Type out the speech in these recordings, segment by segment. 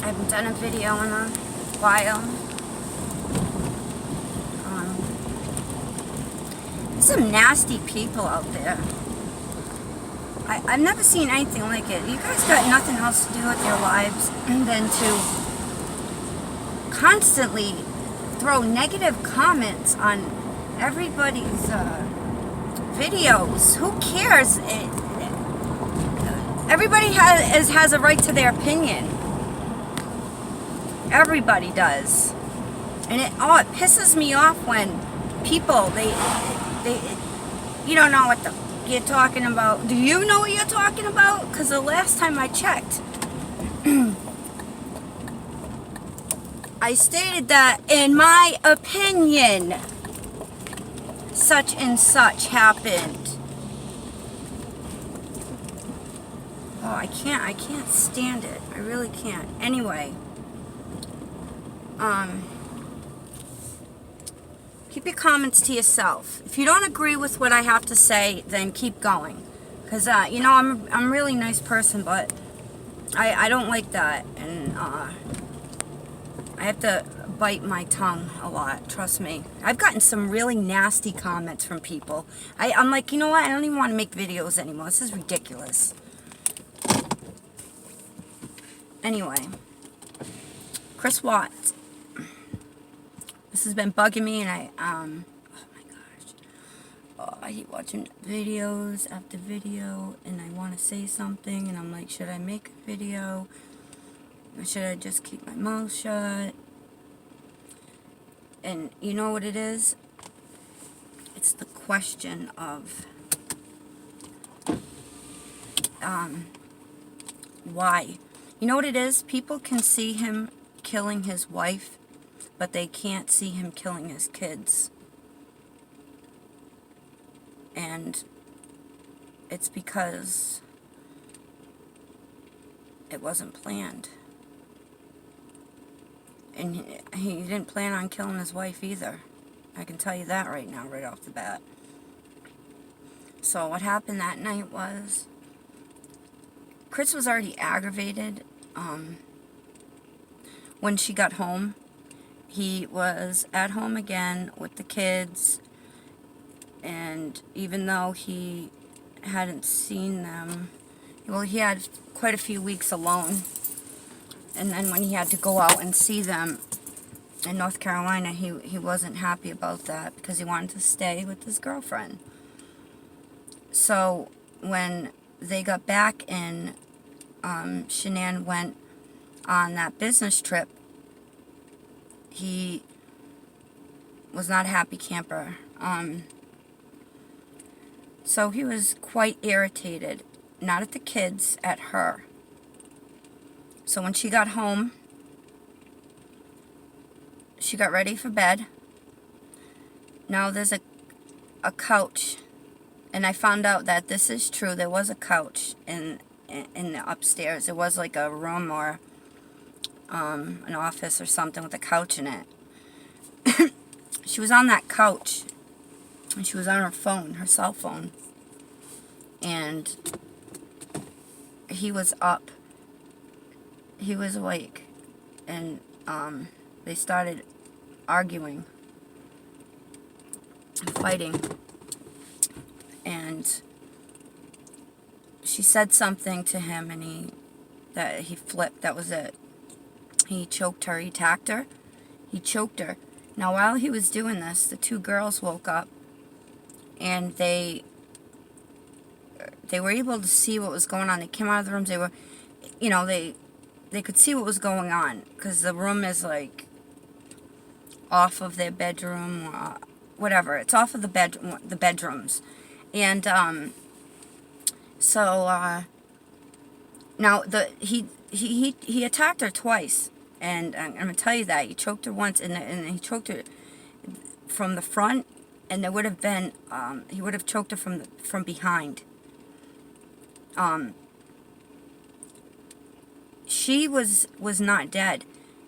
I haven't done a video in a while. There's some nasty people out there. I've never seen anything like it. You guys got nothing else to do with your lives than to constantly throw negative comments on everybody's videos. Who cares? Everybody has a right to their opinion. Everybody does. And it pisses me off when people, they you don't know what you're talking about. Do you know what you're talking about? Because the last time I checked, I stated that, in my opinion, such and such happened. Oh, I can't stand it. I really can't. Anyway, keep your comments to yourself. If you don't agree with what I have to say, then keep going. Because, you know, I'm a really nice person, but I don't like that. And, I have to bite my tongue a lot, trust me. I've gotten some really nasty comments from people. I'm like, you know what? I don't even want to make videos anymore. This is ridiculous. Anyway, Chris Watts. This has been bugging me, and oh my gosh. Oh, I hate watching videos after video, and I want to say something, and I'm like, should I make a video? Or should I just keep my mouth shut? And you know what it is? It's the question of why. You know what it is? People can see him killing his wife, but they can't see him killing his kids. And it's because it wasn't planned. And he didn't plan on killing his wife either. I can tell you that right now, right off the bat. So what happened that night was, Chris was already aggravated. When she got home, he was at home again with the kids. And even though he hadn't seen them, well, he had quite a few weeks alone. And then when he had to go out and see them in North Carolina, he wasn't happy about that because he wanted to stay with his girlfriend. So when they got back and Shanann went on that business trip, he was not a happy camper. So he was quite irritated, not at the kids, at her. So when she got home, she got ready for bed. Now there's a couch, and I found out that this is true. There was a couch in the upstairs. It was like a room or an office or something with a couch in it. She was on that couch, and she was on her phone, her cell phone, and he was up. He was awake, and they started arguing and fighting, and she said something to him, and he flipped. That was it. He choked her. He attacked her. He choked her. Now, while he was doing this, the two girls woke up, and they were able to see what was going on. They came out of the rooms. They were, you know, they could see what was going on, because the room is like off of their bedroom, whatever. It's off of the bedrooms, and so now he attacked her twice, and I'm gonna tell you that he choked her once, and he choked her from the front, and there would have been he would have choked her from behind. She was not dead.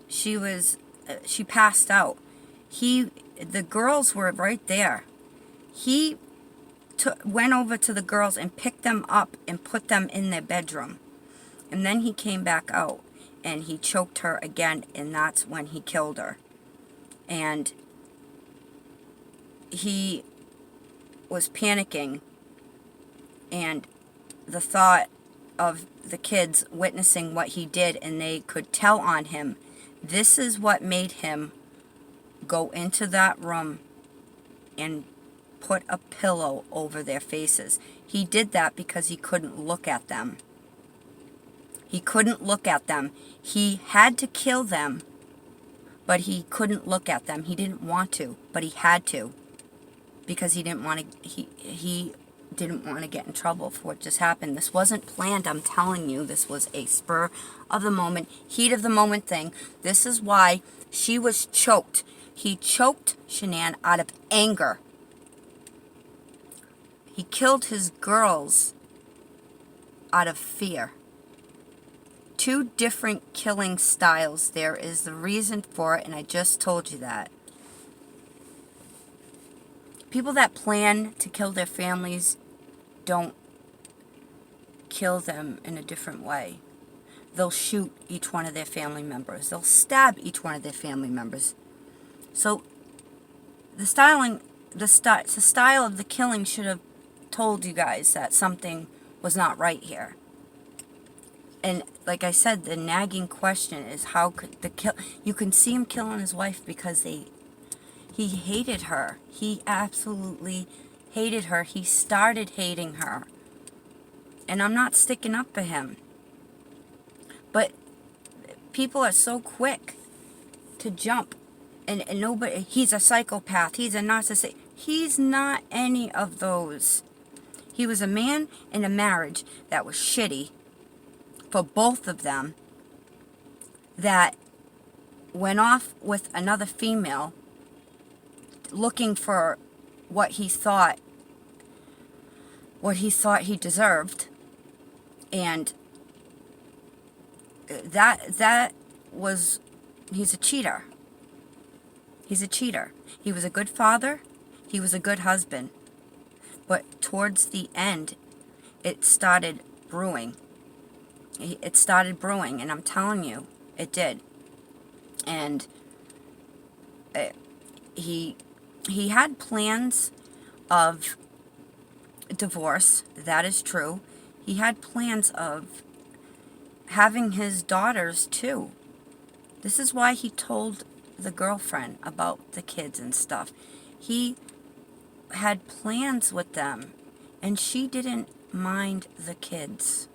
She passed out. The girls were right there. He went over to the girls and picked them up and put them in their bedroom. And then he came back out. and he choked her again, and that's when he killed her. And he was panicking, and the thought of the kids witnessing what he did, and they could tell on him, this is what made him go into that room and put a pillow over their faces. He did that because he couldn't look at them. He couldn't look at them. He had to kill them, but he couldn't look at them. He didn't want to, but he had to, because he didn't want to. He didn't want to get in trouble for what just happened. This wasn't planned. I'm telling you, this was a spur of the moment, heat of the moment thing. This is why she was choked. He choked Shanann out of anger. He killed his girls out of fear. Two different killing styles. There is the reason for it, and I just told you that. People that plan to kill their families don't kill them in a different way. They'll shoot each one of their family members. They'll stab each one of their family members. So the style of the killing should have told you guys that something was not right here. And like I said, the nagging question is, how could you can see him killing his wife because he hated her. He absolutely hated her. He started hating her. And I'm not sticking up for him. But people are so quick to jump. And nobody, he's a psychopath. He's a narcissist. He's not any of those. He was a man in a marriage that was shitty for both of them, that went off with another female looking for what he thought he deserved, and that was, he's a cheater. He's a cheater. He was a good father. He was a good husband. But towards the end, it started brewing. It started brewing, and I'm telling you, it did. And he had plans of divorce. That is true. He had plans of having his daughters too. This is why he told the girlfriend about the kids and stuff. He had plans with them, and she didn't mind the kids.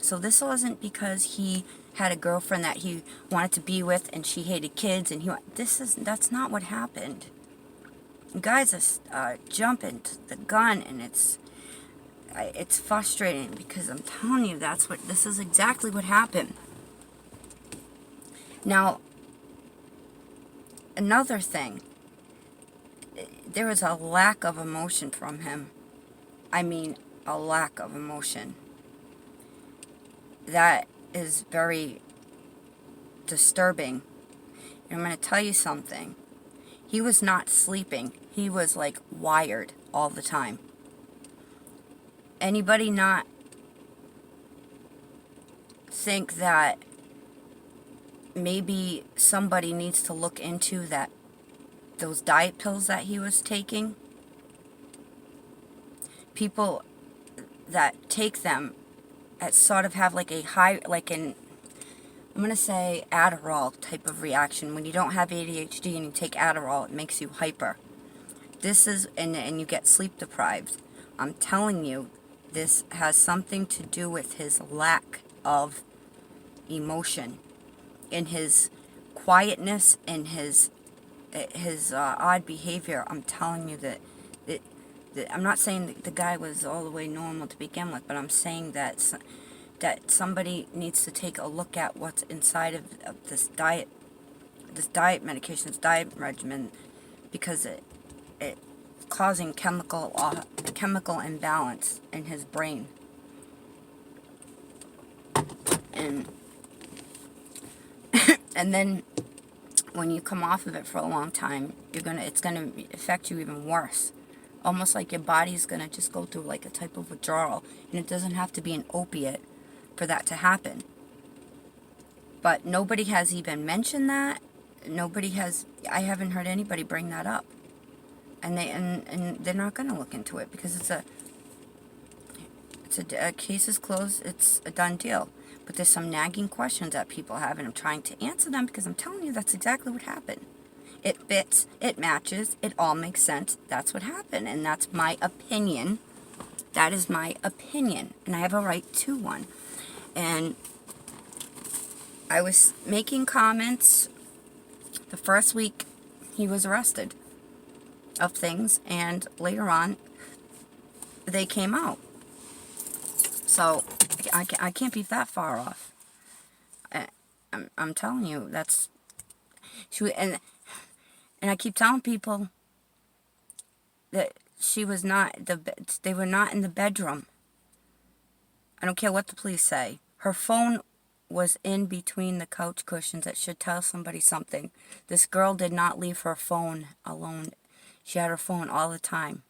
So this wasn't because he had a girlfriend that he wanted to be with and she hated kids, and that's not what happened. You guys are jumping to the gun, and it's frustrating, because I'm telling you, this is exactly what happened. Now, another thing, there was a lack of emotion from him. I mean, a lack of emotion. That is very disturbing. And I'm going to tell you something. He was not sleeping. He was like wired all the time. Anybody not think that maybe somebody needs to look into those diet pills that he was taking? People that take them that sort of have like a high, I'm going to say Adderall type of reaction. When you don't have ADHD and you take Adderall, it makes you hyper. This is, and you get sleep deprived. I'm telling you, this has something to do with his lack of emotion, in his quietness, and his odd behavior. I'm telling you that I'm not saying that the guy was all the way normal to begin with, but I'm saying that somebody needs to take a look at what's inside of this diet medication, this diet regimen, because it causing chemical imbalance in his brain. And then when you come off of it for a long time, it's gonna affect you even worse. Almost like your body's gonna just go through like a type of withdrawal, and it doesn't have to be an opiate for that to happen. But nobody has even mentioned that. I haven't heard anybody bring that up. And they're not going to look into it because a case is closed, it's a done deal. But there's some nagging questions that people have, and I'm trying to answer them because I'm telling you that's exactly what happened. It fits, it matches, it all makes sense. That's what happened, and that's my opinion. That is my opinion, and I have a right to one. And I was making comments the first week he was arrested of things, and later on they came out. So I can't be that far off. I'm telling you, that's and I keep telling people that she was not they were not in the bedroom. I don't care what the police say. Her phone was in between the couch cushions. That should tell somebody something. This girl did not leave her phone alone. She had her phone all the time.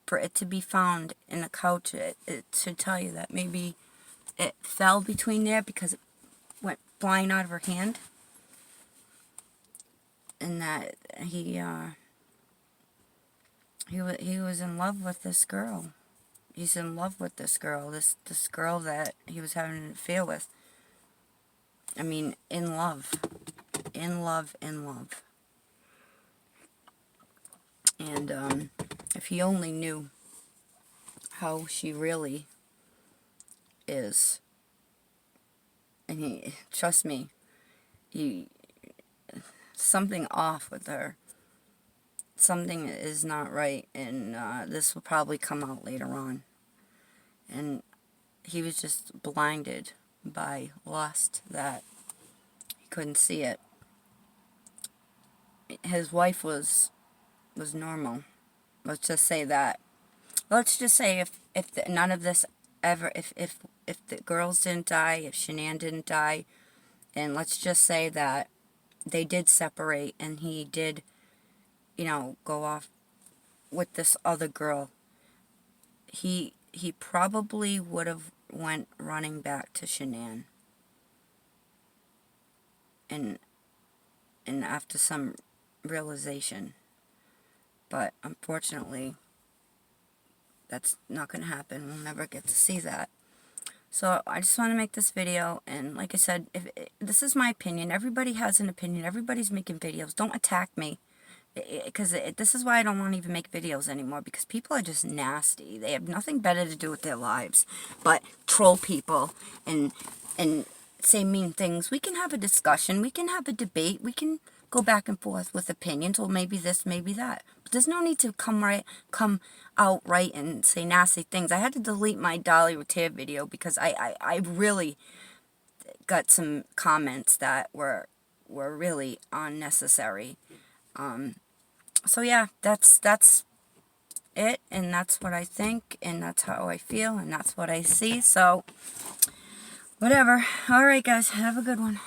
For it to be found in the couch, it should tell you that maybe it fell between there because it went flying out of her hand. And that he was in love with this girl. He's in love with this girl. This girl that he was having an affair with. I mean, in love. In love, in love. And if he only knew how she really is. And trust me, something off with her. Something is not right, and this will probably come out later on. And he was just blinded by lust that he couldn't see it. His wife was normal. Let's just say that. Let's just say if none of this ever, if the girls didn't die, if Shanann didn't die, and let's just say that they did separate and he did, go off with this other girl, he probably would have went running back to Shanann. And after some realization. But unfortunately, that's not going to happen. We'll never get to see that. So I just want to make this video, and like I said, this is my opinion. Everybody has an opinion. Everybody's making videos. Don't attack me, because this is why I don't want to even make videos anymore, because people are just nasty. They have nothing better to do with their lives but troll people and say mean things. We can have a discussion. We can have a debate. We can go back and forth with opinions. Well, maybe this, maybe that. But there's no need to come out right and say nasty things. I had to delete my Dolly Routier video because I really got some comments that were really unnecessary. So yeah, that's it, and that's what I think, and that's how I feel, and that's what I see. So whatever. All right, guys, have a good one.